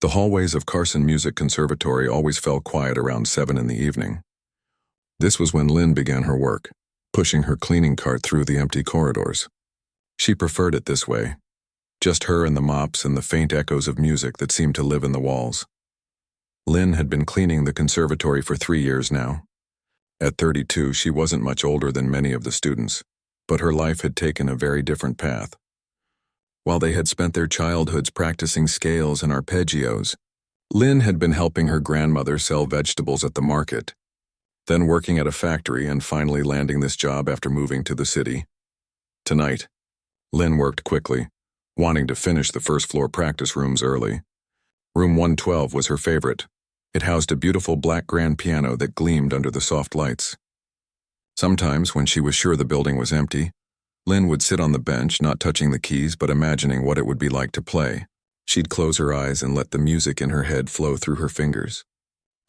The hallways of Carson Music Conservatory always fell quiet around 7 in the evening. This was when Lynn began her work, pushing her cleaning cart through the empty corridors. She preferred it this way, just her and the mops and the faint echoes of music that seemed to live in the walls. Lynn had been cleaning the conservatory for 3 years now. At 32, she wasn't much older than many of the students, but her life had taken a very different path. While they had spent their childhoods practicing scales and arpeggios, Lynn had been helping her grandmother sell vegetables at the market, then working at a factory and finally landing this job after moving to the city. Tonight, Lynn worked quickly, wanting to finish the first-floor practice rooms early. Room 112 was her favorite. It housed a beautiful black grand piano that gleamed under the soft lights. Sometimes, when she was sure the building was empty, Lynn would sit on the bench, not touching the keys but imagining what it would be like to play. She'd close her eyes and let the music in her head flow through her fingers.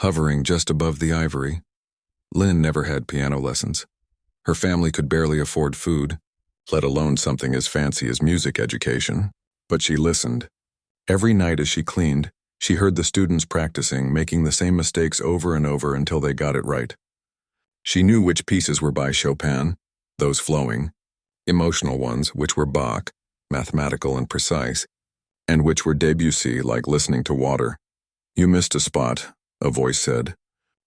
Hovering just above the ivory, Lynn never had piano lessons. Her family could barely afford food, let alone something as fancy as music education, but she listened. Every night as she cleaned, she heard the students practicing, making the same mistakes over and over until they got it right. She knew which pieces were by Chopin, those flowing, emotional ones, which were Bach, mathematical and precise, and which were Debussy, like listening to water. "You missed a spot," a voice said.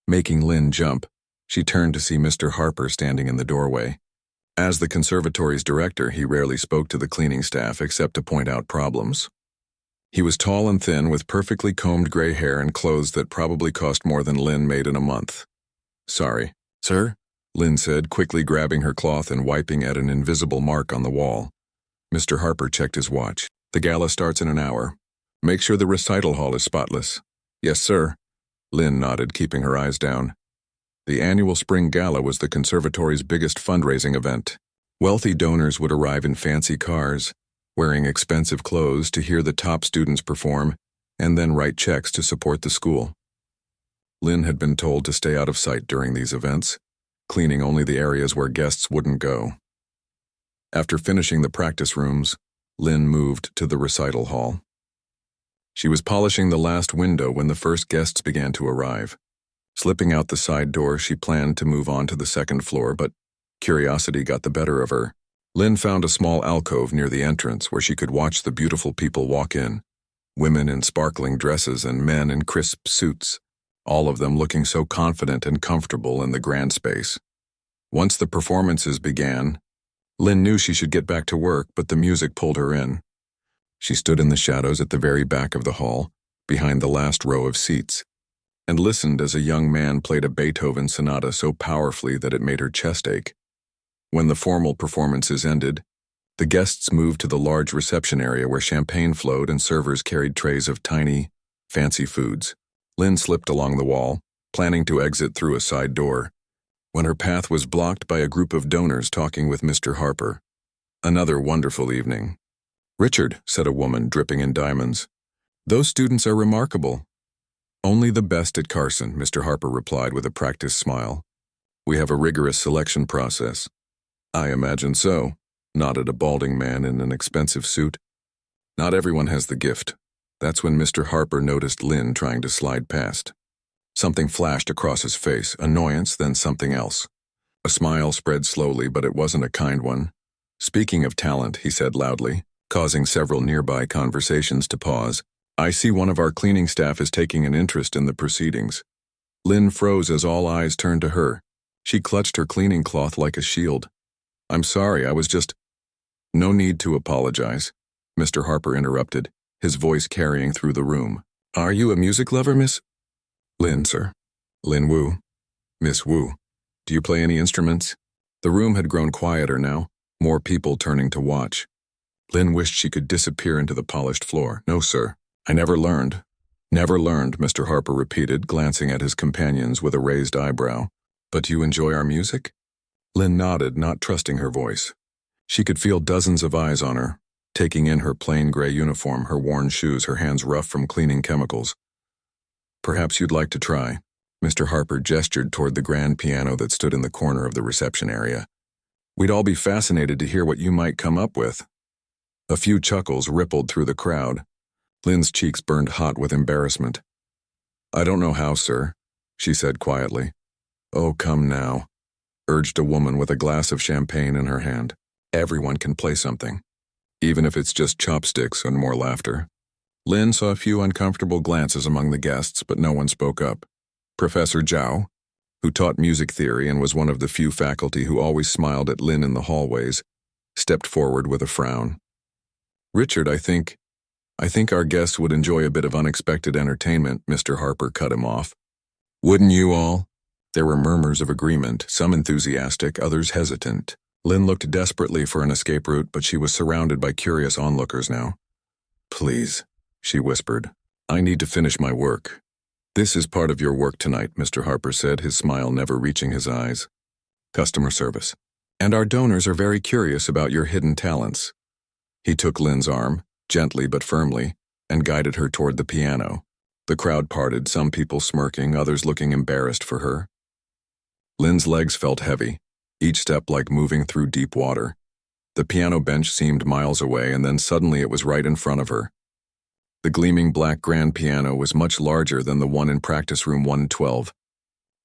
Making Lynn jump, she turned to see Mr. Harper standing in the doorway. As the conservatory's director, he rarely spoke to the cleaning staff except to point out problems. He was tall and thin, with perfectly combed gray hair and clothes that probably cost more than Lynn made in a month. "Sorry, sir?" Lynn said, quickly grabbing her cloth and wiping at an invisible mark on the wall. Mr. Harper checked his watch. "The gala starts in an hour. Make sure the recital hall is spotless." "Yes, sir." Lynn nodded, keeping her eyes down. The annual spring gala was the conservatory's biggest fundraising event. Wealthy donors would arrive in fancy cars, wearing expensive clothes to hear the top students perform, and then write checks to support the school. Lynn had been told to stay out of sight during these events, cleaning only the areas where guests wouldn't go. After finishing the practice rooms, Lynn moved to the recital hall. She was polishing the last window when the first guests began to arrive. Slipping out the side door, she planned to move on to the second floor, but curiosity got the better of her. Lynn found a small alcove near the entrance where she could watch the beautiful people walk in, women in sparkling dresses and men in crisp suits, all of them looking so confident and comfortable in the grand space. Once the performances began, Lynn knew she should get back to work, but the music pulled her in. She stood in the shadows at the very back of the hall, behind the last row of seats, and listened as a young man played a Beethoven sonata so powerfully that it made her chest ache. When the formal performances ended, the guests moved to the large reception area where champagne flowed and servers carried trays of tiny, fancy foods. Lynn slipped along the wall, planning to exit through a side door, when her path was blocked by a group of donors talking with Mr. Harper. "Another wonderful evening." "Richard," said a woman dripping in diamonds, "those students are remarkable." "Only the best at Carson," Mr. Harper replied with a practiced smile. "We have a rigorous selection process." "I imagine so," nodded a balding man in an expensive suit. "Not everyone has the gift." That's when Mr. Harper noticed Lynn trying to slide past. Something flashed across his face, annoyance, then something else. A smile spread slowly, but it wasn't a kind one. "Speaking of talent," he said loudly, causing several nearby conversations to pause, "I see one of our cleaning staff is taking an interest in the proceedings." Lynn froze as all eyes turned to her. She clutched her cleaning cloth like a shield. "I'm sorry, I was just—" "No need to apologize," Mr. Harper interrupted, his voice carrying through the room. "Are you a music lover, Miss—" "Lynn, sir. Lynn Wu. Miss Wu. Do you play any instruments?" The room had grown quieter now, more people turning to watch. Lynn wished she could disappear into the polished floor. "No, sir. I never learned." "Never learned," Mr. Harper repeated, glancing at his companions with a raised eyebrow. "But you enjoy our music?" Lynn nodded, not trusting her voice. She could feel dozens of eyes on her, taking in her plain gray uniform, her worn shoes, her hands rough from cleaning chemicals. "Perhaps you'd like to try." Mr. Harper gestured toward the grand piano that stood in the corner of the reception area. "We'd all be fascinated to hear what you might come up with." A few chuckles rippled through the crowd. Lynn's cheeks burned hot with embarrassment. "I don't know how, sir," she said quietly. "Oh, come now," urged a woman with a glass of champagne in her hand. "Everyone can play something, even if it's just chopsticks," and more laughter. Lynn saw a few uncomfortable glances among the guests, but no one spoke up. Professor Zhao, who taught music theory and was one of the few faculty who always smiled at Lynn in the hallways, stepped forward with a frown. "Richard, I think our guests would enjoy a bit of unexpected entertainment," Mr. Harper cut him off. "Wouldn't you all?" There were murmurs of agreement, some enthusiastic, others hesitant. Lynn looked desperately for an escape route, but she was surrounded by curious onlookers now. "Please," she whispered. "I need to finish my work." "This is part of your work tonight," Mr. Harper said, his smile never reaching his eyes. "Customer service. And our donors are very curious about your hidden talents." He took Lynn's arm, gently but firmly, and guided her toward the piano. The crowd parted, some people smirking, others looking embarrassed for her. Lynn's legs felt heavy, each step like moving through deep water. The piano bench seemed miles away, and then suddenly it was right in front of her. The gleaming black grand piano was much larger than the one in practice room 112.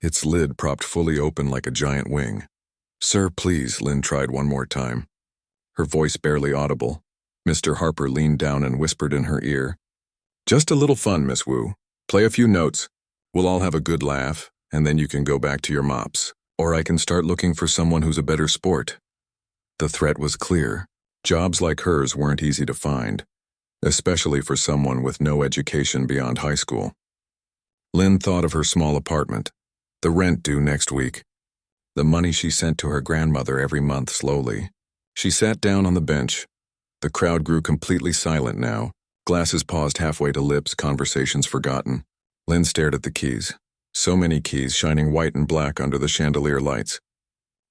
Its lid propped fully open like a giant wing. "Sir, please," Lynn tried one more time, her voice barely audible. Mr. Harper leaned down and whispered in her ear, "Just a little fun, Miss Wu. Play a few notes. We'll all have a good laugh, and then you can go back to your mops. Or I can start looking for someone who's a better sport." The threat was clear. Jobs like hers weren't easy to find, especially for someone with no education beyond high school. Lynn thought of her small apartment, the rent due next week, the money she sent to her grandmother every month slowly. She sat down on the bench. The crowd grew completely silent now, glasses paused halfway to lips, conversations forgotten. Lynn stared at the keys. So many keys shining white and black under the chandelier lights.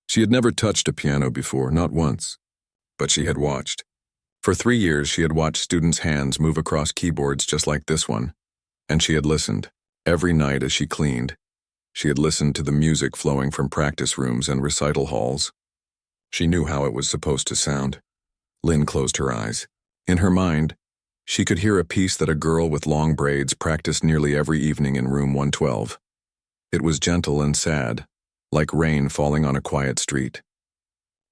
She had never touched a piano before, not once. But she had watched. For 3 years, she had watched students' hands move across keyboards just like this one. And she had listened. Every night as she cleaned, she had listened to the music flowing from practice rooms and recital halls. She knew how it was supposed to sound. Lynn closed her eyes. In her mind, she could hear a piece that a girl with long braids practiced nearly every evening in room 112. It was gentle and sad, like rain falling on a quiet street.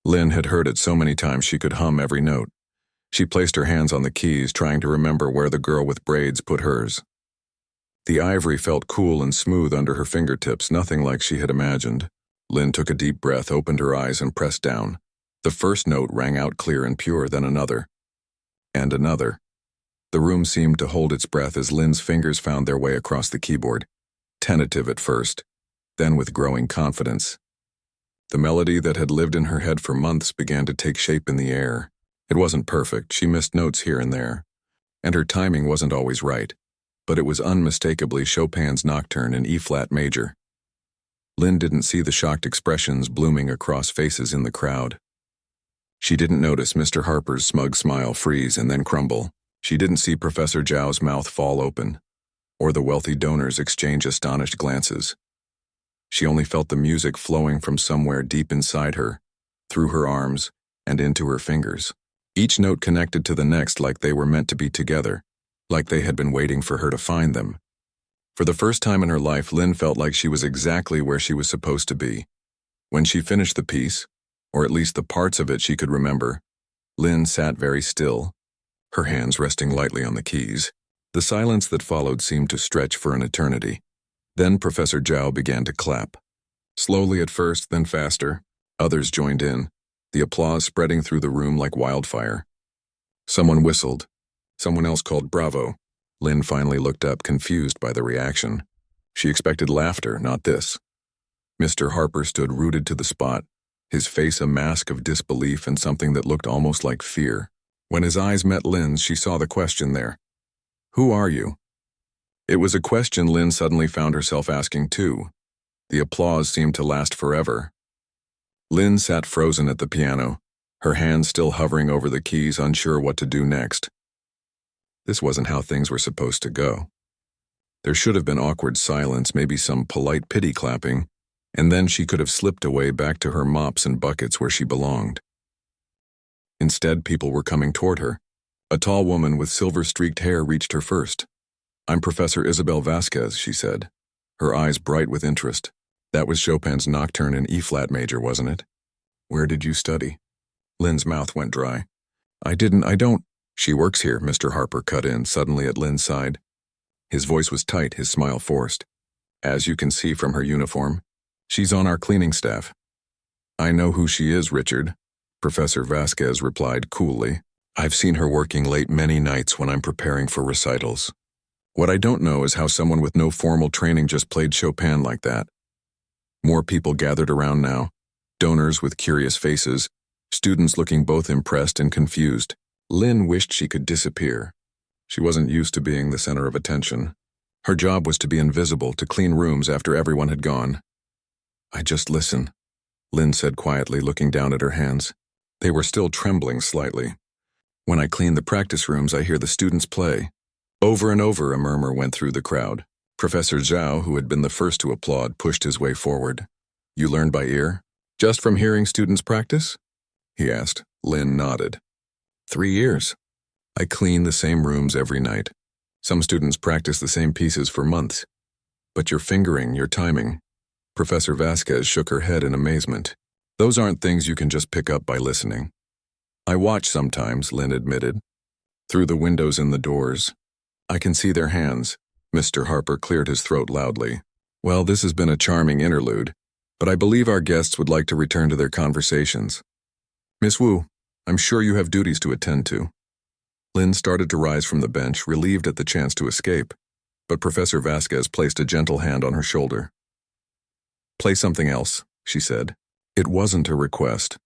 Lynn had heard it so many times she could hum every note. She placed her hands on the keys, trying to remember where the girl with braids put hers. The ivory felt cool and smooth under her fingertips, nothing like she had imagined. Lynn took a deep breath, opened her eyes, and pressed down. The first note rang out clear and pure, then another. And another. The room seemed to hold its breath as Lynn's fingers found their way across the keyboard, tentative at first, then with growing confidence. The melody that had lived in her head for months began to take shape in the air. It wasn't perfect, she missed notes here and there, and her timing wasn't always right, but it was unmistakably Chopin's Nocturne in E-flat major. Lynn didn't see the shocked expressions blooming across faces in the crowd. She didn't notice Mr. Harper's smug smile freeze and then crumble. She didn't see Professor Zhao's mouth fall open, or the wealthy donors exchange astonished glances. She only felt the music flowing from somewhere deep inside her, through her arms, and into her fingers. Each note connected to the next like they were meant to be together, like they had been waiting for her to find them. For the first time in her life, Lynn felt like she was exactly where she was supposed to be. When she finished the piece, or at least the parts of it she could remember, Lynn sat very still, her hands resting lightly on the keys. The silence that followed seemed to stretch for an eternity. Then Professor Zhao began to clap. Slowly at first, then faster. Others joined in, the applause spreading through the room like wildfire. Someone whistled. Someone else called bravo. Lynn finally looked up, confused by the reaction. She expected laughter, not this. Mr. Harper stood rooted to the spot, his face a mask of disbelief and something that looked almost like fear. When his eyes met Lynn's, she saw the question there. "Who are you?" It was a question Lynn suddenly found herself asking too. The applause seemed to last forever. Lynn sat frozen at the piano, her hands still hovering over the keys, unsure what to do next. This wasn't how things were supposed to go. There should have been awkward silence, maybe some polite pity clapping, and then she could have slipped away back to her mops and buckets where she belonged. Instead, people were coming toward her, A tall woman with silver-streaked hair reached her first. "I'm Professor Isabel Vasquez," she said, her eyes bright with interest. "That was Chopin's Nocturne in E-flat major, wasn't it? Where did you study?" Lynn's mouth went dry. I don't." "She works here," Mr. Harper cut in suddenly at Lynn's side. His voice was tight, his smile forced. "As you can see from her uniform, she's on our cleaning staff." "I know who she is, Richard," Professor Vasquez replied coolly. "I've seen her working late many nights when I'm preparing for recitals. What I don't know is how someone with no formal training just played Chopin like that." More people gathered around now, donors with curious faces, students looking both impressed and confused. Lynn wished she could disappear. She wasn't used to being the center of attention. Her job was to be invisible, to clean rooms after everyone had gone. "I just listen," Lynn said quietly, looking down at her hands. They were still trembling slightly. "When I clean the practice rooms, I hear the students play." Over and over, a murmur went through the crowd. Professor Zhao, who had been the first to applaud, pushed his way forward. "You learned by ear? Just from hearing students practice?" he asked. Lynn nodded. 3 years. I clean the same rooms every night. Some students practice the same pieces for months. But your fingering, your timing." Professor Vasquez shook her head in amazement. "Those aren't things you can just pick up by listening." "I watch sometimes," Lynn admitted. "Through the windows and the doors. I can see their hands." Mr. Harper cleared his throat loudly. "Well, this has been a charming interlude, but I believe our guests would like to return to their conversations. Miss Wu, I'm sure you have duties to attend to." Lynn started to rise from the bench, relieved at the chance to escape, but Professor Vasquez placed a gentle hand on her shoulder. "Play something else," she said. It wasn't a request.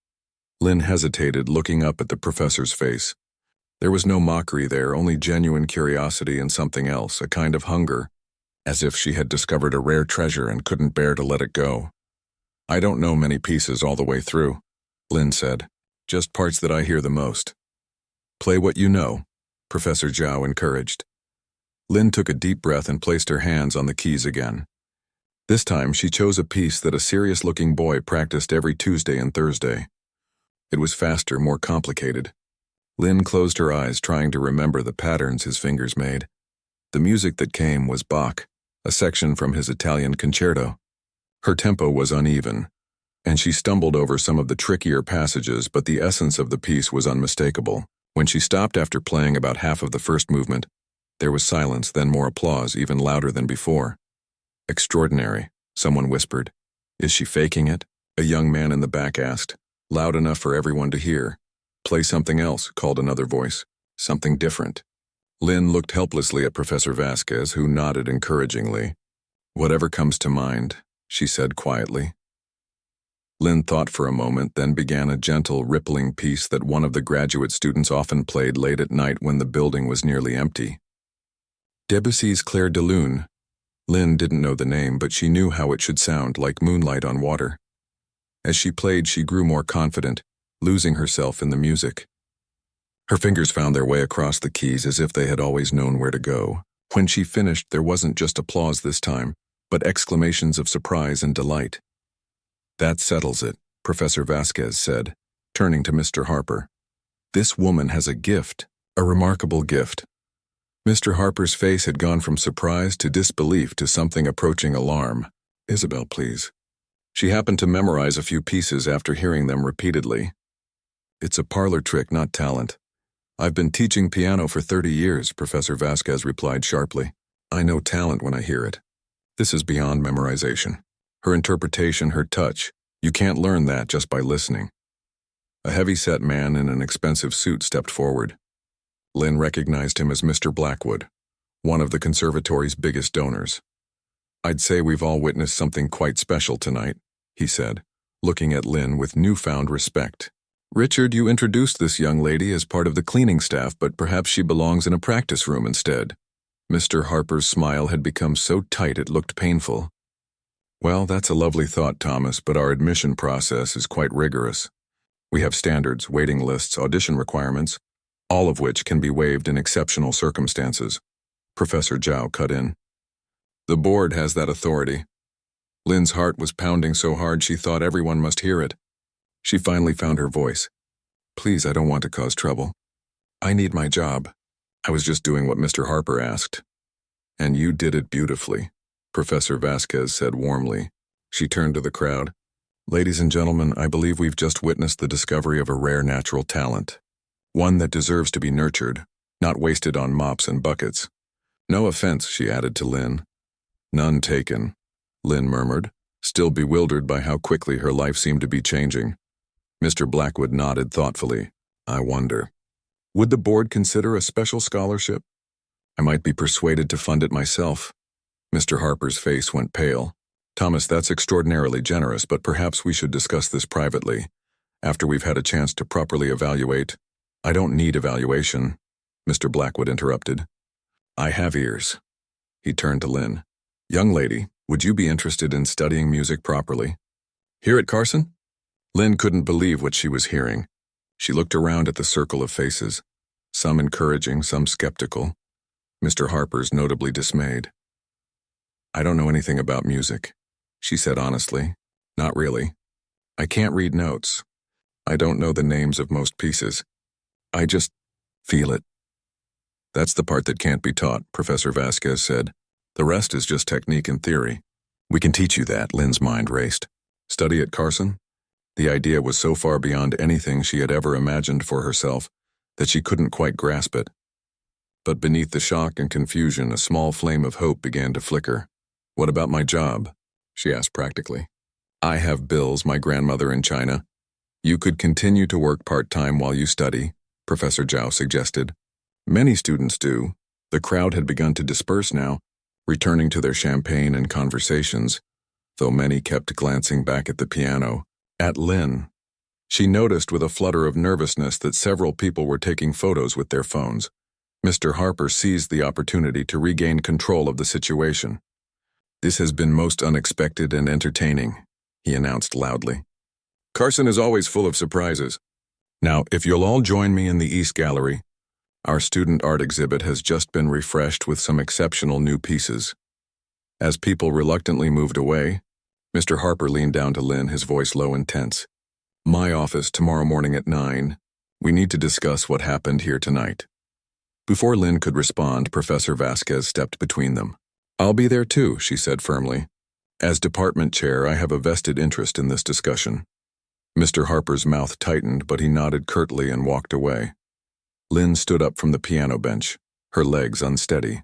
Lynn hesitated, looking up at the professor's face. There was no mockery there, only genuine curiosity and something else, a kind of hunger, as if she had discovered a rare treasure and couldn't bear to let it go. "I don't know many pieces all the way through," Lynn said. "Just parts that I hear the most." "Play what you know," Professor Zhao encouraged. Lynn took a deep breath and placed her hands on the keys again. This time she chose a piece that a serious-looking boy practiced every Tuesday and Thursday. It was faster, more complicated. Lynn closed her eyes, trying to remember the patterns his fingers made. The music that came was Bach, a section from his Italian concerto. Her tempo was uneven, and she stumbled over some of the trickier passages, but the essence of the piece was unmistakable. When she stopped after playing about half of the first movement, there was silence, then more applause, even louder than before. "Extraordinary," someone whispered. "Is she faking it?" a young man in the back asked, loud enough for everyone to hear. "Play something else," called another voice. "Something different." Lynn looked helplessly at Professor Vasquez, who nodded encouragingly. "Whatever comes to mind," she said quietly. Lynn thought for a moment, then began a gentle, rippling piece that one of the graduate students often played late at night when the building was nearly empty. Debussy's Clair de Lune. Lynn didn't know the name, but she knew how it should sound, like moonlight on water. As she played, she grew more confident, losing herself in the music. Her fingers found their way across the keys as if they had always known where to go. When she finished, there wasn't just applause this time, but exclamations of surprise and delight. "That settles it," Professor Vasquez said, turning to Mr. Harper. "This woman has a gift, a remarkable gift." Mr. Harper's face had gone from surprise to disbelief to something approaching alarm. "Isabel, please." She happened to memorize a few pieces after hearing them repeatedly. "It's a parlor trick, not talent. I've been teaching piano for 30 years, Professor Vasquez replied sharply. "I know talent when I hear it. This is beyond memorization. Her interpretation, her touch, you can't learn that just by listening." A heavy-set man in an expensive suit stepped forward. Lynn recognized him as Mr. Blackwood, one of the conservatory's biggest donors. "I'd say we've all witnessed something quite special tonight," he said, looking at Lynn with newfound respect. "Richard, you introduced this young lady as part of the cleaning staff, but perhaps she belongs in a practice room instead." Mr. Harper's smile had become so tight it looked painful. "Well, that's a lovely thought, Thomas, but our admission process is quite rigorous. We have standards, waiting lists, audition requirements, all of which can be waived in exceptional circumstances." Professor Zhao cut in. "The board has that authority." Lynn's heart was pounding so hard she thought everyone must hear it. She finally found her voice. "Please, I don't want to cause trouble." I need my job. I was just doing what Mr. Harper asked. And you did it beautifully, Professor Vasquez said warmly. She turned to the crowd. Ladies and gentlemen, I believe we've just witnessed the discovery of a rare natural talent. One that deserves to be nurtured, not wasted on mops and buckets. No offense, she added to Lynn. None taken, Lynn murmured, still bewildered by how quickly her life seemed to be changing. Mr. Blackwood nodded thoughtfully. I wonder. Would the board consider a special scholarship? I might be persuaded to fund it myself. Mr. Harper's face went pale. Thomas, that's extraordinarily generous, but perhaps we should discuss this privately, after we've had a chance to properly evaluate. I don't need evaluation, Mr. Blackwood interrupted. I have ears. He turned to Lynn. Young lady, would you be interested in studying music properly? Here at Carson? Lynn couldn't believe what she was hearing. She looked around at the circle of faces, some encouraging, some skeptical. Mr. Harper's notably dismayed. I don't know anything about music, she said honestly. Not really. I can't read notes. I don't know the names of most pieces. I just feel it. That's the part that can't be taught, Professor Vasquez said. The rest is just technique and theory. We can teach you that, Lynn's mind raced. Study at Carson? The idea was so far beyond anything she had ever imagined for herself that she couldn't quite grasp it. But beneath the shock and confusion, a small flame of hope began to flicker. What about my job? She asked practically. I have bills, my grandmother in China. You could continue to work part-time while you study, Professor Zhao suggested. Many students do. The crowd had begun to disperse now, returning to their champagne and conversations, though many kept glancing back at the piano, at Lynn. She noticed with a flutter of nervousness that several people were taking photos with their phones. Mr. Harper seized the opportunity to regain control of the situation. This has been most unexpected and entertaining, he announced loudly. Carson is always full of surprises. Now, if you'll all join me in the East Gallery, our student art exhibit has just been refreshed with some exceptional new pieces. As people reluctantly moved away, Mr. Harper leaned down to Lynn, his voice low and tense. My office tomorrow morning at 9. We need to discuss what happened here tonight. Before Lynn could respond, Professor Vasquez stepped between them. I'll be there too, she said firmly. As department chair, I have a vested interest in this discussion. Mr. Harper's mouth tightened, but he nodded curtly and walked away. Lynn stood up from the piano bench, her legs unsteady.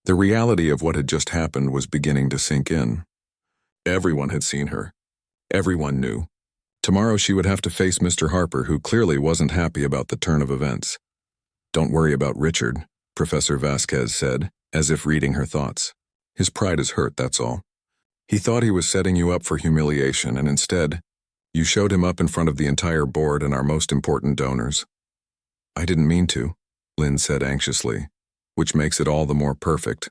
The reality of what had just happened was beginning to sink in. Everyone had seen her. Everyone knew. Tomorrow she would have to face Mr. Harper, who clearly wasn't happy about the turn of events. Don't worry about Richard, Professor Vasquez said, as if reading her thoughts. His pride is hurt, that's all. He thought he was setting you up for humiliation, and instead, you showed him up in front of the entire board and our most important donors. I didn't mean to, Lynn said anxiously, which makes it all the more perfect,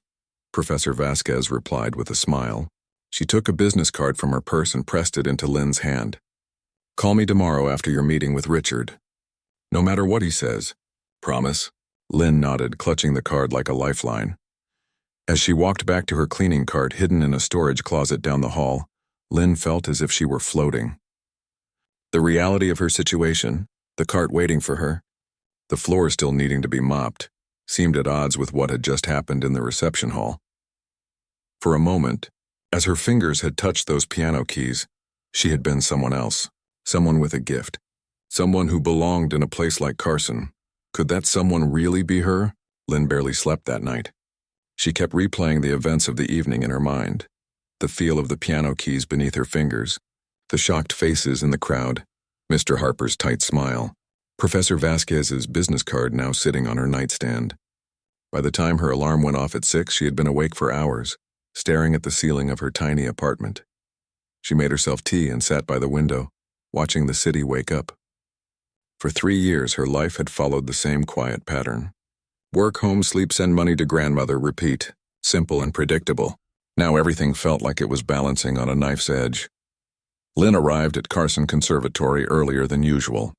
Professor Vasquez replied with a smile. She took a business card from her purse and pressed it into Lynn's hand. Call me tomorrow after your meeting with Richard. No matter what he says. Promise? Lynn nodded, clutching the card like a lifeline. As she walked back to her cleaning cart hidden in a storage closet down the hall, Lynn felt as if she were floating. The reality of her situation, the cart waiting for her, the floor still needing to be mopped, seemed at odds with what had just happened in the reception hall. For a moment, as her fingers had touched those piano keys, she had been someone else, someone with a gift, someone who belonged in a place like Carson. Could that someone really be her? Lynn barely slept that night. She kept replaying the events of the evening in her mind, the feel of the piano keys beneath her fingers, the shocked faces in the crowd, Mr. Harper's tight smile, Professor Vasquez's business card now sitting on her nightstand. By the time her alarm went off at 6, she had been awake for hours, staring at the ceiling of her tiny apartment. She made herself tea and sat by the window, watching the city wake up. For 3 years, her life had followed the same quiet pattern. Work, home, sleep, send money to grandmother, repeat. Simple and predictable. Now everything felt like it was balancing on a knife's edge. Lynn arrived at Carson Conservatory earlier than usual.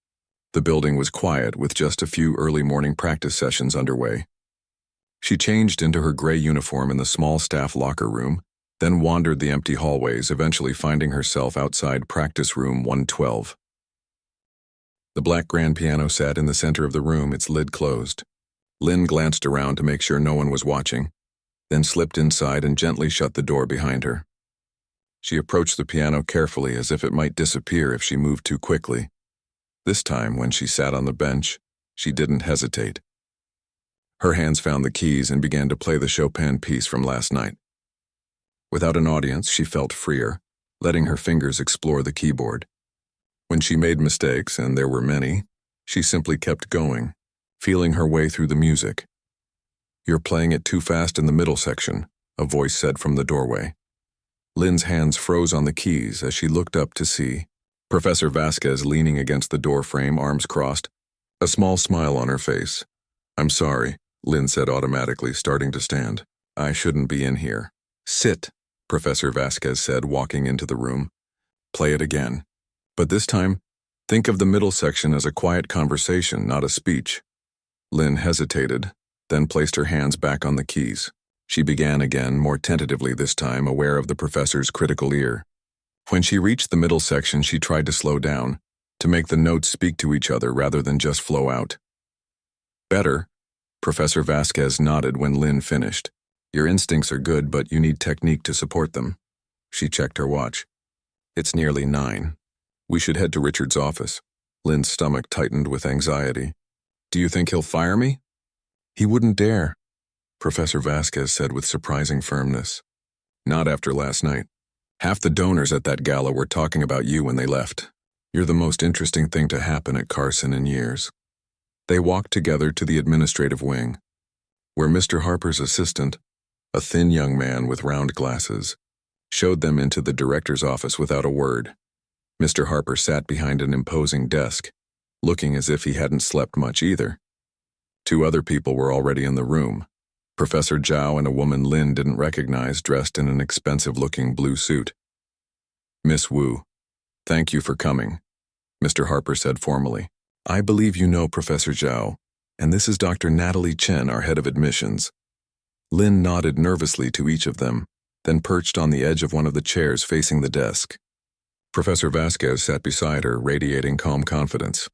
The building was quiet, with just a few early morning practice sessions underway. She changed into her gray uniform in the small staff locker room, then wandered the empty hallways, eventually finding herself outside practice room 112. The black grand piano sat in the center of the room, its lid closed. Lynn glanced around to make sure no one was watching, then slipped inside and gently shut the door behind her. She approached the piano carefully as if it might disappear if she moved too quickly. This time, when she sat on the bench, she didn't hesitate. Her hands found the keys and began to play the Chopin piece from last night. Without an audience, she felt freer, letting her fingers explore the keyboard. When she made mistakes, and there were many, she simply kept going, feeling her way through the music. "You're playing it too fast in the middle section," a voice said from the doorway. Lynn's hands froze on the keys as she looked up to see Professor Vasquez leaning against the door frame, arms crossed, a small smile on her face. "I'm sorry," Lynn said automatically, starting to stand. "I shouldn't be in here." "Sit," Professor Vasquez said, walking into the room. "Play it again. But this time, think of the middle section as a quiet conversation, not a speech." Lynn hesitated, then placed her hands back on the keys. She began again, more tentatively this time, aware of the professor's critical ear. When she reached the middle section, she tried to slow down, to make the notes speak to each other rather than just flow out. "Better," Professor Vasquez nodded when Lynn finished. "Your instincts are good, but you need technique to support them." She checked her watch. "It's nearly 9. We should head to Richard's office." Lynn's stomach tightened with anxiety. "Do you think he'll fire me?" "He wouldn't dare," Professor Vasquez said with surprising firmness. "Not after last night. Half the donors at that gala were talking about you when they left. You're the most interesting thing to happen at Carson in years." They walked together to the administrative wing, where Mr. Harper's assistant, a thin young man with round glasses, showed them into the director's office without a word. Mr. Harper sat behind an imposing desk, looking as if he hadn't slept much either. 2 other people were already in the room. Professor Zhao and a woman Lynn didn't recognize, dressed in an expensive-looking blue suit. "Miss Wu, thank you for coming," Mr. Harper said formally. "I believe you know Professor Zhao, and this is Dr. Natalie Chen, our head of admissions." Lynn nodded nervously to each of them, then perched on the edge of one of the chairs facing the desk. Professor Vasquez sat beside her, radiating calm confidence.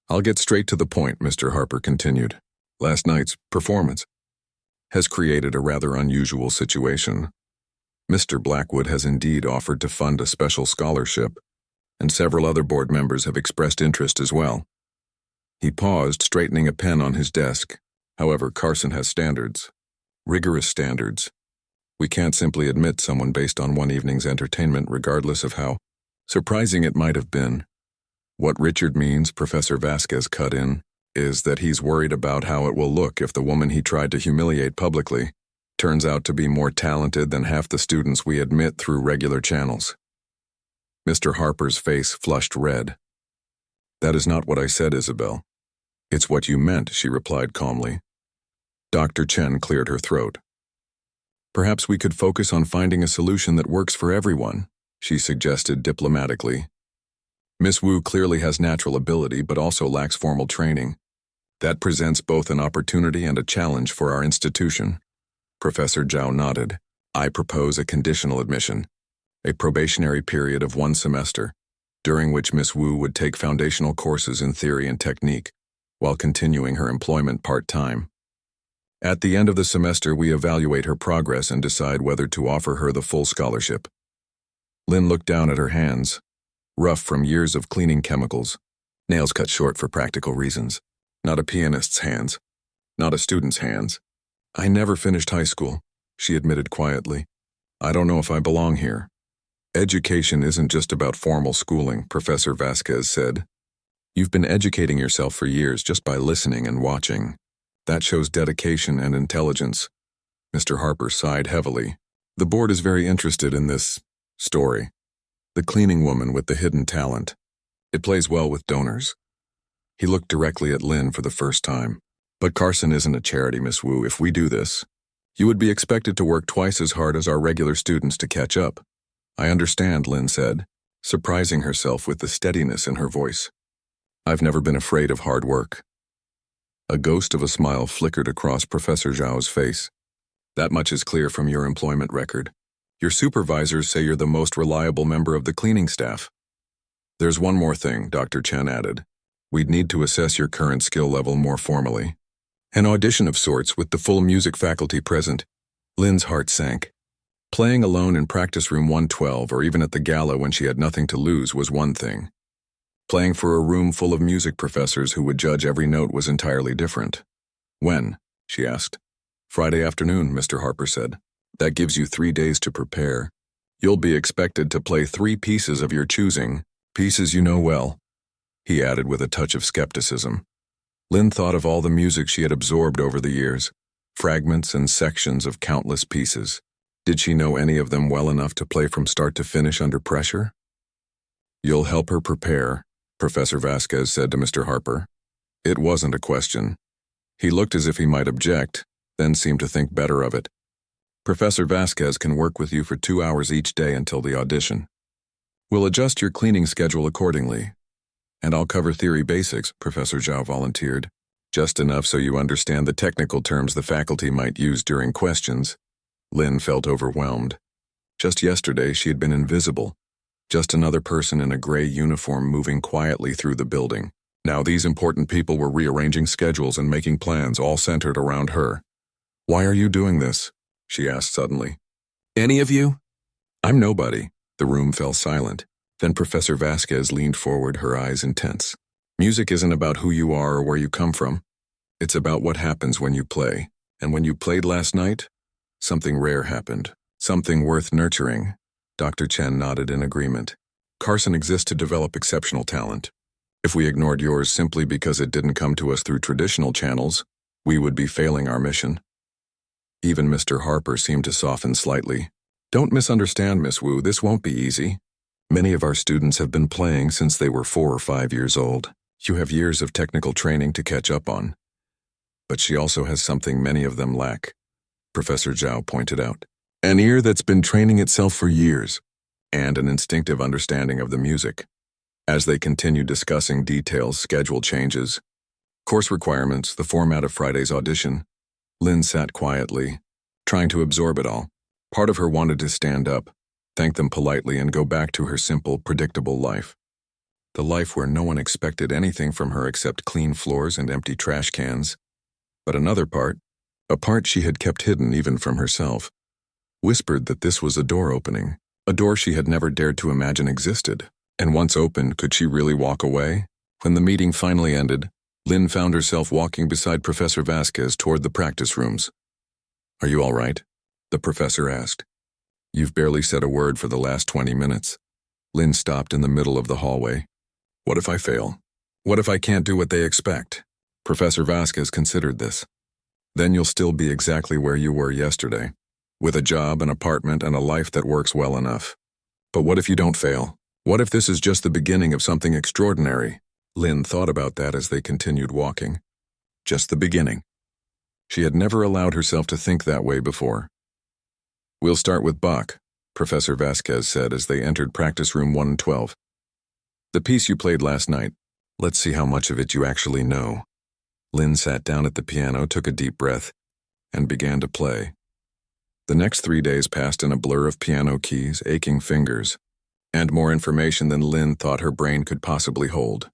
"I'll get straight to the point," Mr. Harper continued. "Last night's performance has created a rather unusual situation. Mr. Blackwood has indeed offered to fund a special scholarship, and several other board members have expressed interest as well." He paused, straightening a pen on his desk. "However, Carson has standards. Rigorous standards. We can't simply admit someone based on one evening's entertainment, regardless of how surprising it might have been." "What Richard means," Professor Vasquez cut in, "is that he's worried about how it will look if the woman he tried to humiliate publicly turns out to be more talented than half the students we admit through regular channels." Mr. Harper's face flushed red. "That is not what I said, Isabel." "It's what you meant," she replied calmly. Dr. Chen cleared her throat. "Perhaps we could focus on finding a solution that works for everyone," she suggested diplomatically. "Miss Wu clearly has natural ability but also lacks formal training. That presents both an opportunity and a challenge for our institution." Professor Zhao nodded. "I propose a conditional admission, a probationary period of 1 semester, during which Miss Wu would take foundational courses in theory and technique, while continuing her employment part-time. At the end of the semester, we evaluate her progress and decide whether to offer her the full scholarship." Lynn looked down at her hands, rough from years of cleaning chemicals, nails cut short for practical reasons. Not a pianist's hands, not a student's hands. "I never finished high school," she admitted quietly. "I don't know if I belong here." "Education isn't just about formal schooling," Professor Vasquez said. "You've been educating yourself for years just by listening and watching. That shows dedication and intelligence." Mr. Harper sighed heavily. "The board is very interested in this story. The cleaning woman with the hidden talent. It plays well with donors." He looked directly at Lynn for the first time. "But Carson isn't a charity, Miss Wu. If we do this, you would be expected to work twice as hard as our regular students to catch up." "I understand," Lynn said, surprising herself with the steadiness in her voice. "I've never been afraid of hard work." A ghost of a smile flickered across Professor Zhao's face. "That much is clear from your employment record. Your supervisors say you're the most reliable member of the cleaning staff." "There's one more thing," Dr. Chen added. We'd need to assess your current skill level more formally. An audition of sorts with the full music faculty present. Lynn's heart sank. Playing alone in practice room 112 or even at the gala when she had nothing to lose was one thing. Playing for a room full of music professors who would judge every note was entirely different. When? She asked. Friday afternoon, Mr. Harper said. That gives you 3 days to prepare. You'll be expected to play 3 pieces of your choosing, pieces you know well, he added with a touch of skepticism. Lynn thought of all the music she had absorbed over the years, fragments and sections of countless pieces. Did she know any of them well enough to play from start to finish under pressure? You'll help her prepare, Professor Vasquez said to Mr. Harper. It wasn't a question. He looked as if he might object, then seemed to think better of it. Professor Vasquez can work with you for 2 hours each day until the audition. We'll adjust your cleaning schedule accordingly. And I'll cover theory basics, Professor Zhao volunteered. Just enough so you understand the technical terms the faculty might use during questions. Lynn felt overwhelmed. Just yesterday she had been invisible. Just another person in a gray uniform moving quietly through the building. Now these important people were rearranging schedules and making plans all centered around her. Why are you doing this? She asked suddenly. Any of you? I'm nobody. The room fell silent. Then Professor Vasquez leaned forward, her eyes intense. Music isn't about who you are or where you come from. It's about what happens when you play. And when you played last night, something rare happened. Something worth nurturing. Dr. Chen nodded in agreement. Carson exists to develop exceptional talent. If we ignored yours simply because it didn't come to us through traditional channels, we would be failing our mission. Even Mr. Harper seemed to soften slightly. Don't misunderstand, Miss Wu, this won't be easy. Many of our students have been playing since they were 4 or 5 years old. You have years of technical training to catch up on. But she also has something many of them lack, Professor Zhao pointed out. An ear that's been training itself for years, and an instinctive understanding of the music. As they continued discussing details, schedule changes, course requirements, the format of Friday's audition, Lynn sat quietly, trying to absorb it all. Part of her wanted to stand up, thank them politely, and go back to her simple, predictable life. The life where no one expected anything from her except clean floors and empty trash cans. But another part, a part she had kept hidden even from herself, whispered that this was a door opening, a door she had never dared to imagine existed. And once opened, could she really walk away? When the meeting finally ended, Lynn found herself walking beside Professor Vasquez toward the practice rooms. Are you all right? The professor asked. You've barely said a word for the last 20 minutes. Lynn stopped in the middle of the hallway. What if I fail? What if I can't do what they expect? Professor Vasquez considered this. Then you'll still be exactly where you were yesterday, with a job, an apartment, and a life that works well enough. But what if you don't fail? What if this is just the beginning of something extraordinary? Lynn thought about that as they continued walking. Just the beginning. She had never allowed herself to think that way before. We'll start with Bach, Professor Vasquez said as they entered practice room 112. The piece you played last night. Let's see how much of it you actually know. Lynn sat down at the piano, took a deep breath, and began to play. The next 3 days passed in a blur of piano keys, aching fingers, and more information than Lynn thought her brain could possibly hold.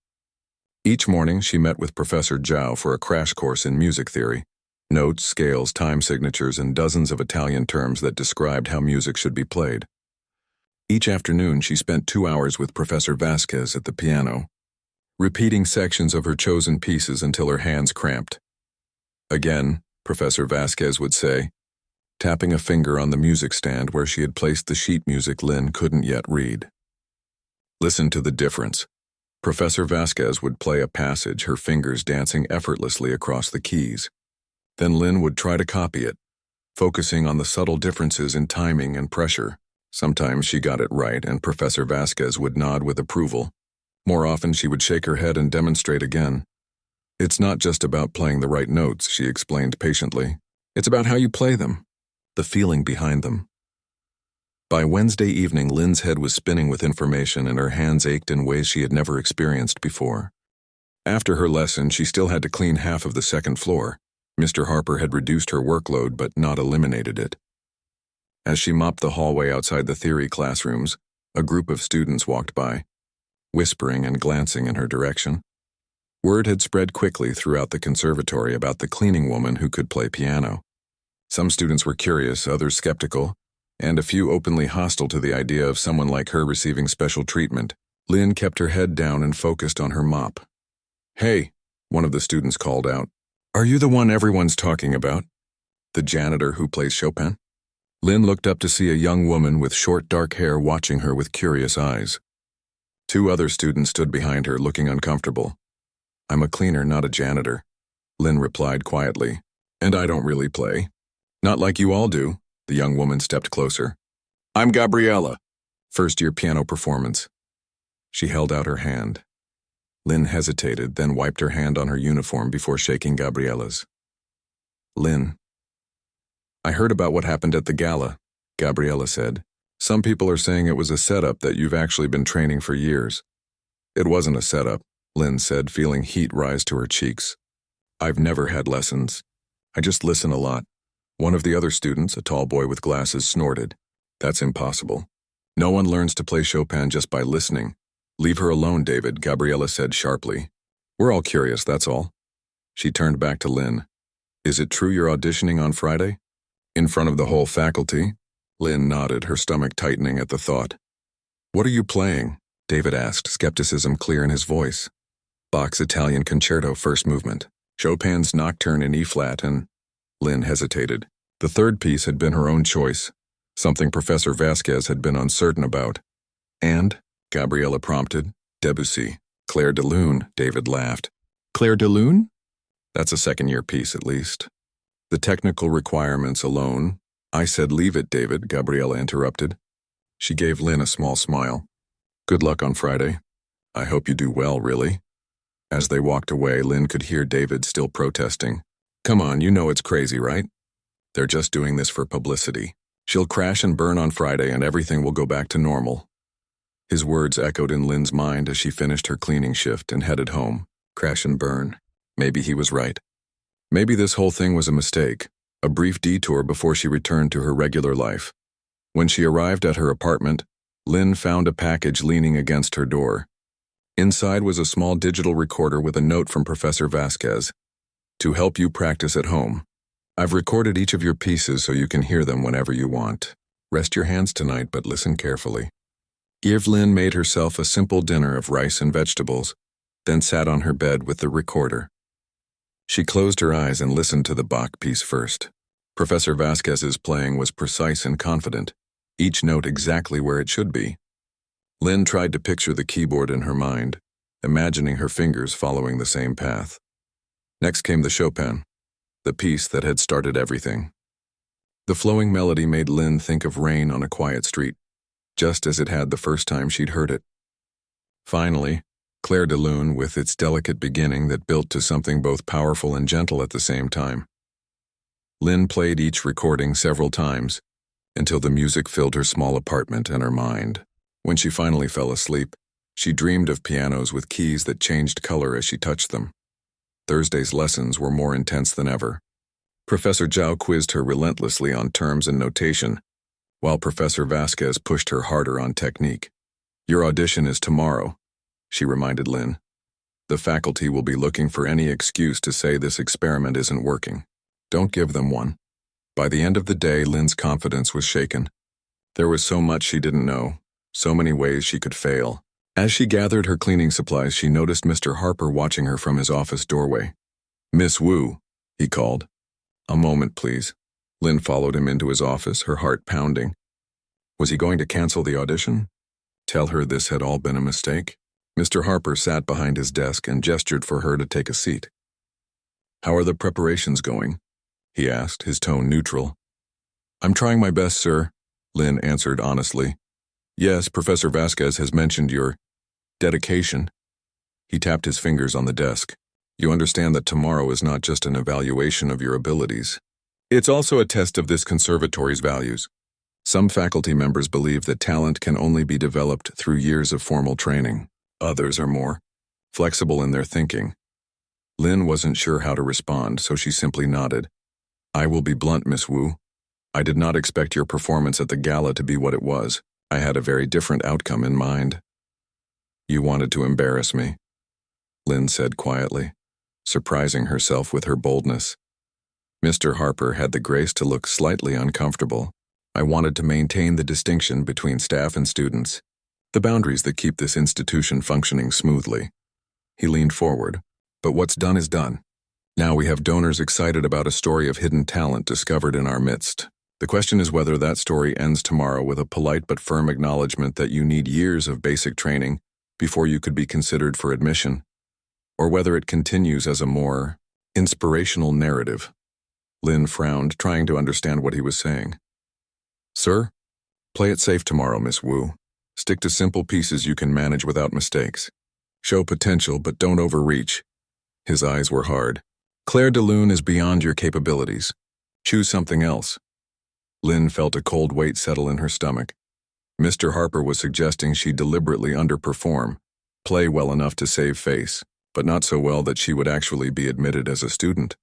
Each morning, she met with Professor Zhao for a crash course in music theory. Notes, scales, time signatures, and dozens of Italian terms that described how music should be played. Each afternoon, she spent 2 hours with Professor Vasquez at the piano, repeating sections of her chosen pieces until her hands cramped. Again, Professor Vasquez would say, tapping a finger on the music stand where she had placed the sheet music Lynn couldn't yet read. Listen to the difference. Professor Vasquez would play a passage, her fingers dancing effortlessly across the keys. Then Lynn would try to copy it, focusing on the subtle differences in timing and pressure. Sometimes she got it right, and Professor Vasquez would nod with approval. More often, she would shake her head and demonstrate again. It's not just about playing the right notes, she explained patiently. It's about how you play them, the feeling behind them. By Wednesday evening, Lynn's head was spinning with information and her hands ached in ways she had never experienced before. After her lesson, she still had to clean half of the second floor. Mr. Harper had reduced her workload but not eliminated it. As she mopped the hallway outside the theory classrooms, a group of students walked by, whispering and glancing in her direction. Word had spread quickly throughout the conservatory about the cleaning woman who could play piano. Some students were curious, others skeptical, and a few openly hostile to the idea of someone like her receiving special treatment. Lynn kept her head down and focused on her mop. "Hey," one of the students called out. "Are you the one everyone's talking about? The janitor who plays Chopin?" Lynn looked up to see a young woman with short dark hair watching her with curious eyes. Two other students stood behind her, looking uncomfortable. "I'm a cleaner, not a janitor," Lynn replied quietly. "And I don't really play." "Not like you all do." The young woman stepped closer. "I'm Gabriella. First-year piano performance." She held out her hand. Lynn hesitated, then wiped her hand on her uniform before shaking Gabriella's. "Lynn." "I heard about what happened at the gala," Gabriella said. "Some people are saying it was a setup, that you've actually been training for years." "It wasn't a setup," Lynn said, feeling heat rise to her cheeks. "I've never had lessons. I just listen a lot." One of the other students, a tall boy with glasses, snorted. "That's impossible. No one learns to play Chopin just by listening." "Leave her alone, David," Gabriella said sharply. "We're all curious, that's all." She turned back to Lynn. "Is it true you're auditioning on Friday? In front of the whole faculty?" Lynn nodded, her stomach tightening at the thought. "What are you playing?" David asked, skepticism clear in his voice. "Bach's Italian Concerto, first movement. Chopin's Nocturne in E-flat, and—" Lynn hesitated. The third piece had been her own choice, something Professor Vasquez had been uncertain about. "And?" Gabriella prompted. "Debussy. Claire de Lune," David laughed. "Claire de Lune? That's a second-year piece, at least." "The technical requirements alone—" "I said leave it, David," Gabriella interrupted. She gave Lynn a small smile. "Good luck on Friday. I hope you do well, really." As they walked away, Lynn could hear David still protesting. "Come on, you know it's crazy, right? They're just doing this for publicity. She'll crash and burn on Friday and everything will go back to normal." His words echoed in Lynn's mind as she finished her cleaning shift and headed home. Crash and burn. Maybe he was right. Maybe this whole thing was a mistake, a brief detour before she returned to her regular life. When she arrived at her apartment, Lynn found a package leaning against her door. Inside was a small digital recorder with a note from Professor Vasquez. "To help you practice at home. I've recorded each of your pieces so you can hear them whenever you want. Rest your hands tonight, but listen carefully." Lynn made herself a simple dinner of rice and vegetables, then sat on her bed with the recorder. She closed her eyes and listened to the Bach piece first. Professor Vasquez's playing was precise and confident, each note exactly where it should be. Lynn tried to picture the keyboard in her mind, imagining her fingers following the same path. Next came the Chopin, the piece that had started everything. The flowing melody made Lynn think of rain on a quiet street, just as it had the first time she'd heard it. Finally, Claire de Lune, with its delicate beginning that built to something both powerful and gentle at the same time. Lynn played each recording several times, until the music filled her small apartment and her mind. When she finally fell asleep, she dreamed of pianos with keys that changed color as she touched them. Thursday's lessons were more intense than ever. Professor Zhao quizzed her relentlessly on terms and notation, while Professor Vasquez pushed her harder on technique. "Your audition is tomorrow," she reminded Lynn. "The faculty will be looking for any excuse to say this experiment isn't working. Don't give them one." By the end of the day, Lynn's confidence was shaken. There was so much she didn't know, so many ways she could fail. As she gathered her cleaning supplies, she noticed Mr. Harper watching her from his office doorway. "Miss Wu," he called. "A moment, please." Lynn followed him into his office, her heart pounding. Was he going to cancel the audition? Tell her this had all been a mistake? Mr. Harper sat behind his desk and gestured for her to take a seat. "How are the preparations going?" he asked, his tone neutral. "I'm trying my best, sir," Lynn answered honestly. "Yes, Professor Vasquez has mentioned your dedication." He tapped his fingers on the desk. "You understand that tomorrow is not just an evaluation of your abilities. It's also a test of this conservatory's values. Some faculty members believe that talent can only be developed through years of formal training. Others are more flexible in their thinking." Lynn wasn't sure how to respond, so she simply nodded. "I will be blunt, Miss Wu. I did not expect your performance at the gala to be what it was. I had a very different outcome in mind." "You wanted to embarrass me." Lynn said quietly, surprising herself with her boldness. Mr. Harper had the grace to look slightly uncomfortable. I wanted to maintain the distinction between staff and students, the boundaries that keep this institution functioning smoothly. He leaned forward. But what's done is done. Now we have donors excited about a story of hidden talent discovered in our midst. The question is whether that story ends tomorrow with a polite but firm acknowledgement that you need years of basic training before you could be considered for admission, or whether it continues as a more inspirational narrative. Lynn frowned, trying to understand what he was saying. Sir, play it safe tomorrow, Miss Wu. Stick to simple pieces you can manage without mistakes. Show potential, but don't overreach. His eyes were hard. Claire de Lune is beyond your capabilities. Choose something else. Lynn felt a cold weight settle in her stomach. Mr. Harper was suggesting she deliberately underperform, play well enough to save face, but not so well that she would actually be admitted as a student.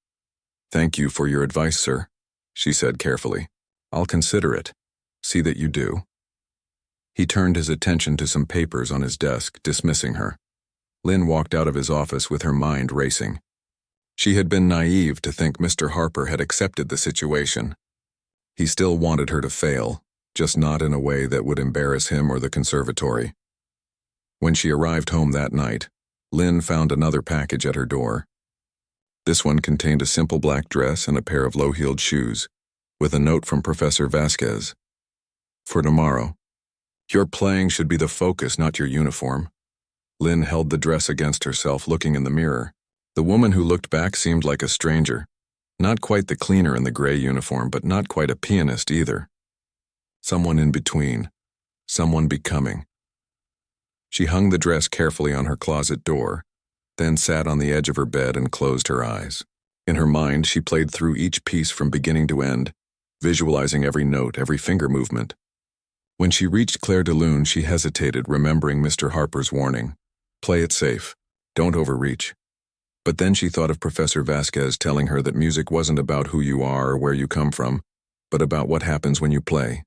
Thank you for your advice, sir, she said carefully. I'll consider it. See that you do. He turned his attention to some papers on his desk, dismissing her. Lynn walked out of his office with her mind racing. She had been naive to think Mr. Harper had accepted the situation. He still wanted her to fail, just not in a way that would embarrass him or the conservatory. When she arrived home that night, Lynn found another package at her door. This one contained a simple black dress and a pair of low-heeled shoes, with a note from Professor Vasquez. For tomorrow. Your playing should be the focus, not your uniform. Lynn held the dress against herself, looking in the mirror. The woman who looked back seemed like a stranger. Not quite the cleaner in the gray uniform, but not quite a pianist either. Someone in between. Someone becoming. She hung the dress carefully on her closet door, then sat on the edge of her bed and closed her eyes. In her mind, she played through each piece from beginning to end, visualizing every note, every finger movement. When she reached Claire de Lune, she hesitated, remembering Mr. Harper's warning. Play it safe. Don't overreach. But then she thought of Professor Vasquez telling her that music wasn't about who you are or where you come from, but about what happens when you play.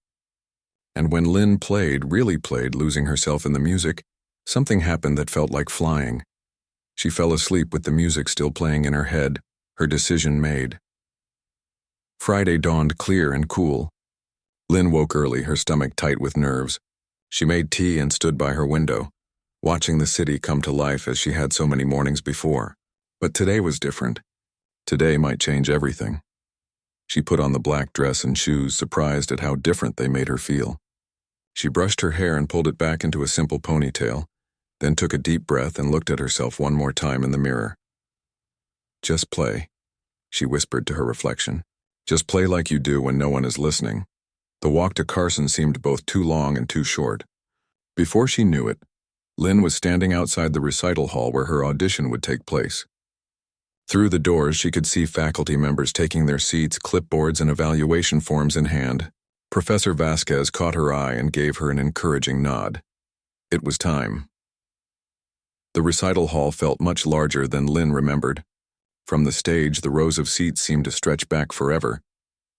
And when Lynn played, really played, losing herself in the music, something happened that felt like flying. She fell asleep with the music still playing in her head, her decision made. Friday dawned clear and cool. Lynn woke early, her stomach tight with nerves. She made tea and stood by her window, watching the city come to life as she had so many mornings before. But today was different. Today might change everything. She put on the black dress and shoes, surprised at how different they made her feel. She brushed her hair and pulled it back into a simple ponytail, then took a deep breath and looked at herself one more time in the mirror. Just play, she whispered to her reflection. Just play like you do when no one is listening. The walk to Carson seemed both too long and too short. Before she knew it, Lynn was standing outside the recital hall where her audition would take place. Through the doors, she could see faculty members taking their seats, clipboards and evaluation forms in hand. Professor Vasquez caught her eye and gave her an encouraging nod. It was time. The recital hall felt much larger than Lynn remembered. From the stage, the rows of seats seemed to stretch back forever,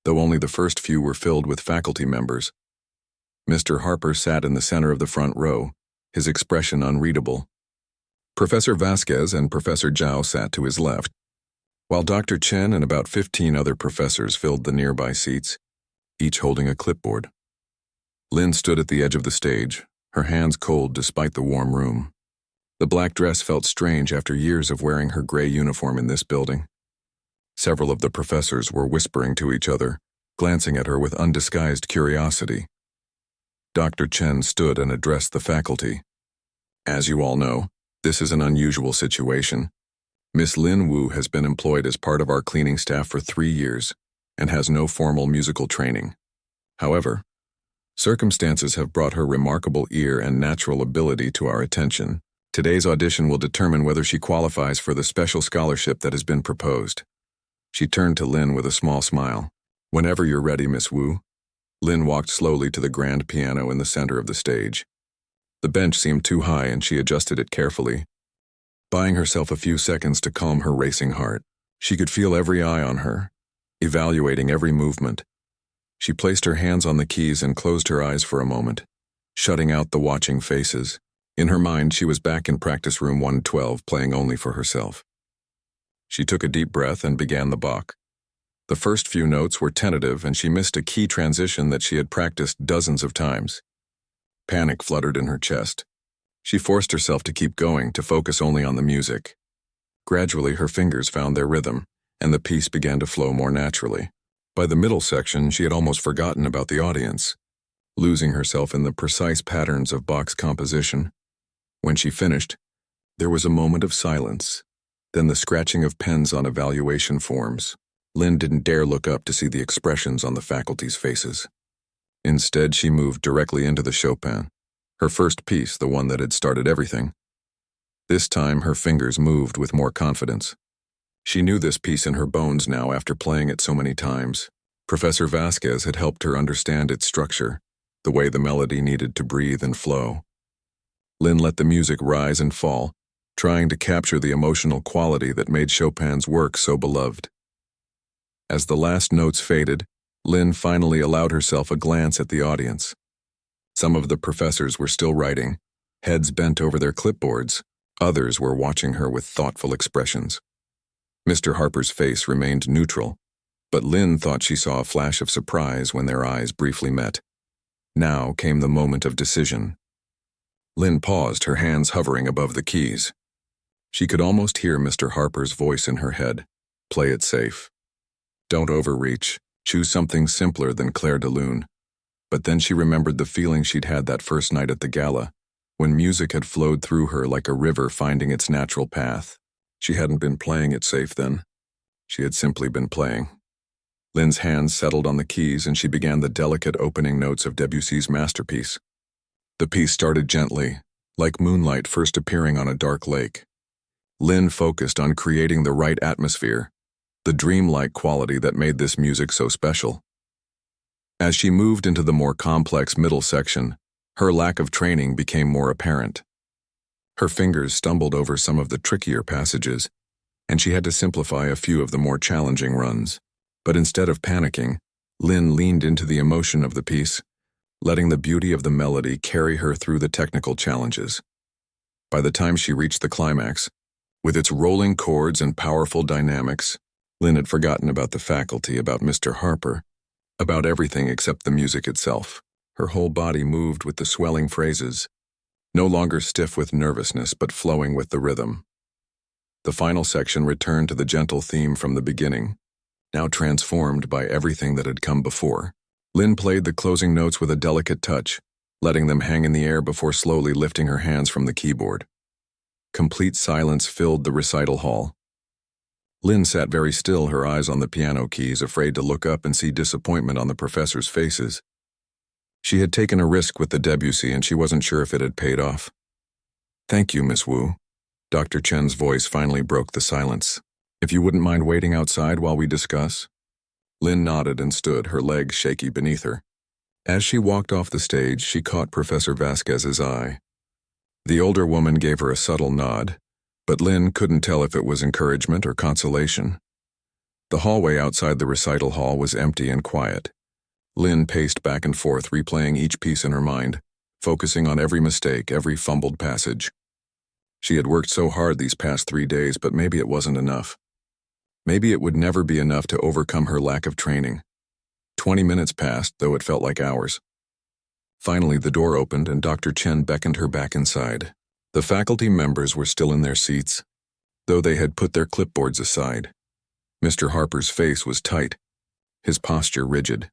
though only the first few were filled with faculty members. Mr. Harper sat in the center of the front row, his expression unreadable. Professor Vasquez and Professor Zhao sat to his left, while Dr. Chen and about 15 other professors filled the nearby seats, each holding a clipboard. Lynn stood at the edge of the stage, her hands cold despite the warm room. The black dress felt strange after years of wearing her gray uniform in this building. Several of the professors were whispering to each other, glancing at her with undisguised curiosity. Dr. Chen stood and addressed the faculty. As you all know, this is an unusual situation. Miss Lin Wu has been employed as part of our cleaning staff for 3 years and has no formal musical training. However, circumstances have brought her remarkable ear and natural ability to our attention. Today's audition will determine whether she qualifies for the special scholarship that has been proposed. She turned to Lin with a small smile. Whenever you're ready, Miss Wu. Lin walked slowly to the grand piano in the center of the stage. The bench seemed too high and she adjusted it carefully, buying herself a few seconds to calm her racing heart. She could feel every eye on her, evaluating every movement. She placed her hands on the keys and closed her eyes for a moment, shutting out the watching faces. In her mind, she was back in practice room 112, playing only for herself. She took a deep breath and began the Bach. The first few notes were tentative, and she missed a key transition that she had practiced dozens of times. Panic fluttered in her chest. She forced herself to keep going, to focus only on the music. Gradually, her fingers found their rhythm, and the piece began to flow more naturally. By the middle section, she had almost forgotten about the audience, losing herself in the precise patterns of Bach's composition. When she finished, there was a moment of silence, then the scratching of pens on evaluation forms. Lynn didn't dare look up to see the expressions on the faculty's faces. Instead, she moved directly into the Chopin, her first piece, the one that had started everything. This time, her fingers moved with more confidence. She knew this piece in her bones now after playing it so many times. Professor Vasquez had helped her understand its structure, the way the melody needed to breathe and flow. Lynn let the music rise and fall, trying to capture the emotional quality that made Chopin's work so beloved. As the last notes faded, Lynn finally allowed herself a glance at the audience. Some of the professors were still writing, heads bent over their clipboards. Others were watching her with thoughtful expressions. Mr. Harper's face remained neutral, but Lynn thought she saw a flash of surprise when their eyes briefly met. Now came the moment of decision. Lynn paused, her hands hovering above the keys. She could almost hear Mr. Harper's voice in her head. Play it safe. Don't overreach. Choose something simpler than Clair de Lune. But then she remembered the feeling she'd had that first night at the gala, when music had flowed through her like a river finding its natural path. She hadn't been playing it safe then. She had simply been playing. Lynn's hands settled on the keys and she began the delicate opening notes of Debussy's masterpiece. The piece started gently, like moonlight first appearing on a dark lake. Lynn focused on creating the right atmosphere, the dreamlike quality that made this music so special. As she moved into the more complex middle section, her lack of training became more apparent. Her fingers stumbled over some of the trickier passages, and she had to simplify a few of the more challenging runs. But instead of panicking, Lynn leaned into the emotion of the piece, letting the beauty of the melody carry her through the technical challenges. By the time she reached the climax, with its rolling chords and powerful dynamics, Lynn had forgotten about the faculty, about Mr. Harper, about everything except the music itself. Her whole body moved with the swelling phrases, no longer stiff with nervousness but flowing with the rhythm. The final section returned to the gentle theme from the beginning, now transformed by everything that had come before. Lynn played the closing notes with a delicate touch, letting them hang in the air before slowly lifting her hands from the keyboard. Complete silence filled the recital hall. Lynn sat very still, her eyes on the piano keys, afraid to look up and see disappointment on the professors' faces. She had taken a risk with the Debussy and she wasn't sure if it had paid off. "Thank you, Miss Wu." Dr. Chen's voice finally broke the silence. "If you wouldn't mind waiting outside while we discuss?" Lynn nodded and stood, her legs shaky beneath her. As she walked off the stage, she caught Professor Vasquez's eye. The older woman gave her a subtle nod, but Lynn couldn't tell if it was encouragement or consolation. The hallway outside the recital hall was empty and quiet. Lynn paced back and forth, replaying each piece in her mind, focusing on every mistake, every fumbled passage. She had worked so hard these past 3 days, but maybe it wasn't enough. Maybe it would never be enough to overcome her lack of training. 20 minutes passed, though it felt like hours. Finally, the door opened and Dr. Chen beckoned her back inside. The faculty members were still in their seats, though they had put their clipboards aside. Mr. Harper's face was tight, his posture rigid.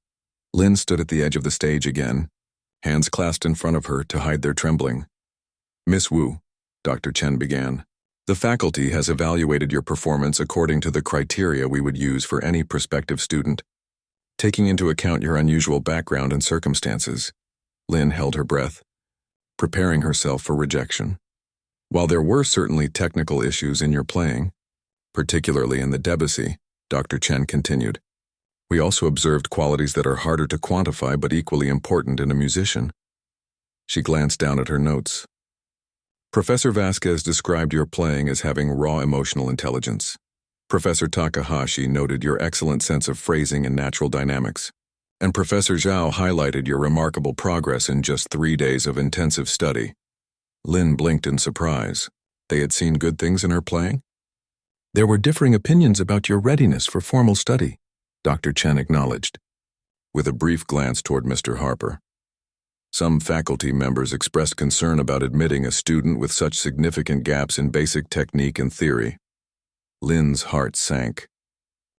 Lynn stood at the edge of the stage again, hands clasped in front of her to hide their trembling. "Miss Wu," Dr. Chen began, "the faculty has evaluated your performance according to the criteria we would use for any prospective student, taking into account your unusual background and circumstances." Lynn held her breath, preparing herself for rejection. "While there were certainly technical issues in your playing, particularly in the Debussy," Dr. Chen continued, "we also observed qualities that are harder to quantify but equally important in a musician." She glanced down at her notes. "Professor Vasquez described your playing as having raw emotional intelligence. Professor Takahashi noted your excellent sense of phrasing and natural dynamics. And Professor Zhao highlighted your remarkable progress in just 3 days of intensive study. Lynn blinked in surprise. They had seen good things in her playing? There were differing opinions about your readiness for formal study, Dr. Chen acknowledged, with a brief glance toward Mr. Harper. Some faculty members expressed concern about admitting a student with such significant gaps in basic technique and theory. Lynn's heart sank.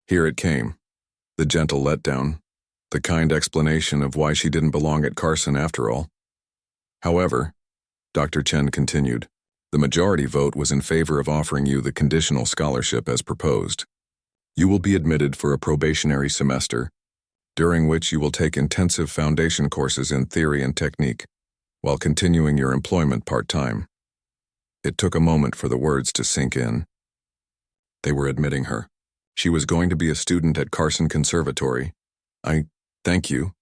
Here it came, the gentle letdown, the kind explanation of why she didn't belong at Carson after all. However, Dr. Chen continued, the majority vote was in favor of offering you the conditional scholarship as proposed. You will be admitted for a probationary semester, during which you will take intensive foundation courses in theory and technique, while continuing your employment part-time. It took a moment for the words to sink in. They were admitting her. She was going to be a student at Carson Conservatory. Thank you,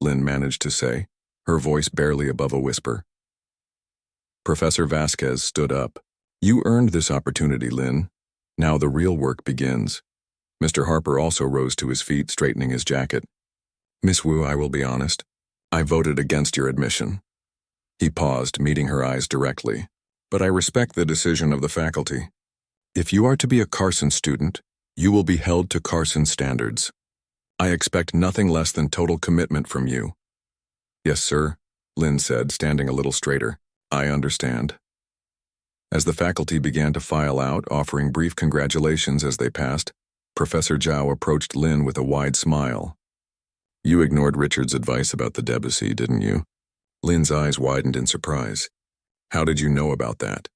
Lynn managed to say, her voice barely above a whisper. Professor Vasquez stood up. You earned this opportunity, Lynn. Now the real work begins. Mr. Harper also rose to his feet, straightening his jacket. Miss Wu, I will be honest. I voted against your admission. He paused, meeting her eyes directly. But I respect the decision of the faculty. If you are to be a Carson student, you will be held to Carson standards. I expect nothing less than total commitment from you. Yes, sir, Lynn said, standing a little straighter. I understand. As the faculty began to file out, offering brief congratulations as they passed, Professor Zhao approached Lynn with a wide smile. You ignored Richard's advice about the Debussy, didn't you? Lynn's eyes widened in surprise. How did you know about that?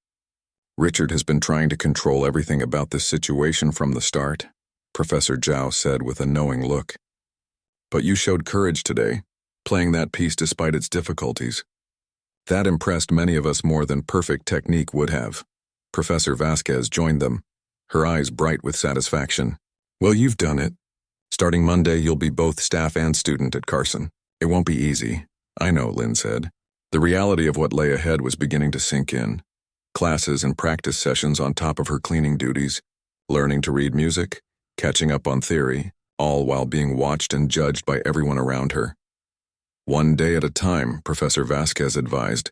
Richard has been trying to control everything about this situation from the start, Professor Zhao said with a knowing look. But you showed courage today, playing that piece despite its difficulties. That impressed many of us more than perfect technique would have. Professor Vasquez joined them, her eyes bright with satisfaction. Well, you've done it. Starting Monday, you'll be both staff and student at Carson. It won't be easy. I know, Lynn said. The reality of what lay ahead was beginning to sink in. Classes and practice sessions on top of her cleaning duties, learning to read music, catching up on theory, all while being watched and judged by everyone around her. One day at a time, Professor Vasquez advised,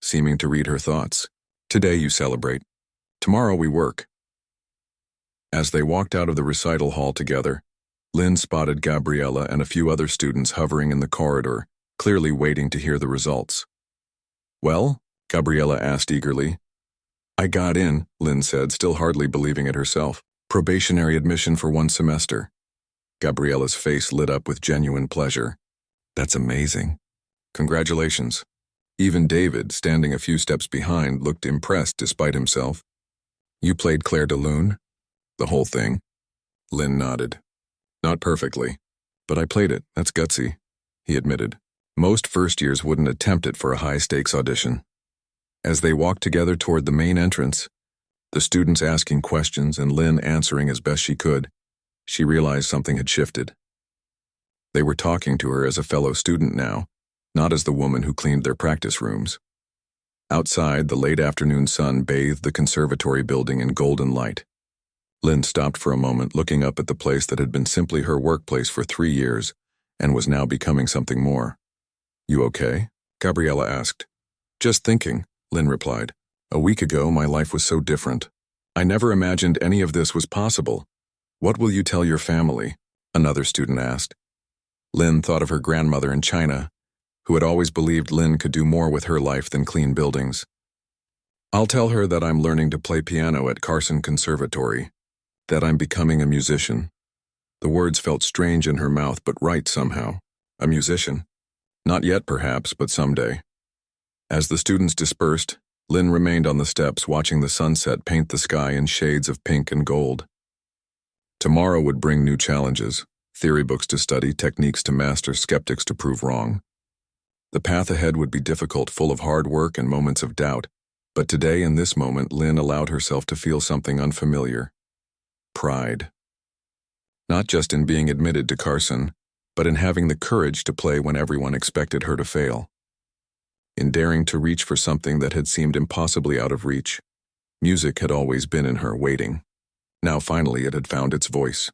seeming to read her thoughts. Today you celebrate. Tomorrow we work. As they walked out of the recital hall together, Lynn spotted Gabriella and a few other students hovering in the corridor, clearly waiting to hear the results. Well? Gabriella asked eagerly. I got in, Lynn said, still hardly believing it herself. Probationary admission for 1 semester. Gabriella's face lit up with genuine pleasure. That's amazing. Congratulations. Even David, standing a few steps behind, looked impressed despite himself. You played Claire de Lune? The whole thing? Lynn nodded. Not perfectly, but I played it. That's gutsy, he admitted. Most first years wouldn't attempt it for a high-stakes audition. As they walked together toward the main entrance, the students asking questions and Lynn answering as best she could, she realized something had shifted. They were talking to her as a fellow student now, not as the woman who cleaned their practice rooms. Outside, the late afternoon sun bathed the conservatory building in golden light. Lynn stopped for a moment, looking up at the place that had been simply her workplace for 3 years and was now becoming something more. You okay? Gabriella asked. Just thinking, Lynn replied. A week ago, my life was so different. I never imagined any of this was possible. What will you tell your family? Another student asked. Lynn thought of her grandmother in China, who had always believed Lynn could do more with her life than clean buildings. I'll tell her that I'm learning to play piano at Carson Conservatory, that I'm becoming a musician. The words felt strange in her mouth, but right somehow. A musician. Not yet, perhaps, but someday. As the students dispersed, Lynn remained on the steps, watching the sunset paint the sky in shades of pink and gold. Tomorrow would bring new challenges, theory books to study, techniques to master, skeptics to prove wrong. The path ahead would be difficult, full of hard work and moments of doubt, but today, in this moment, Lynn allowed herself to feel something unfamiliar. Pride. Not just in being admitted to Carson, but in having the courage to play when everyone expected her to fail. In daring to reach for something that had seemed impossibly out of reach. Music had always been in her, waiting. Now finally it had found its voice.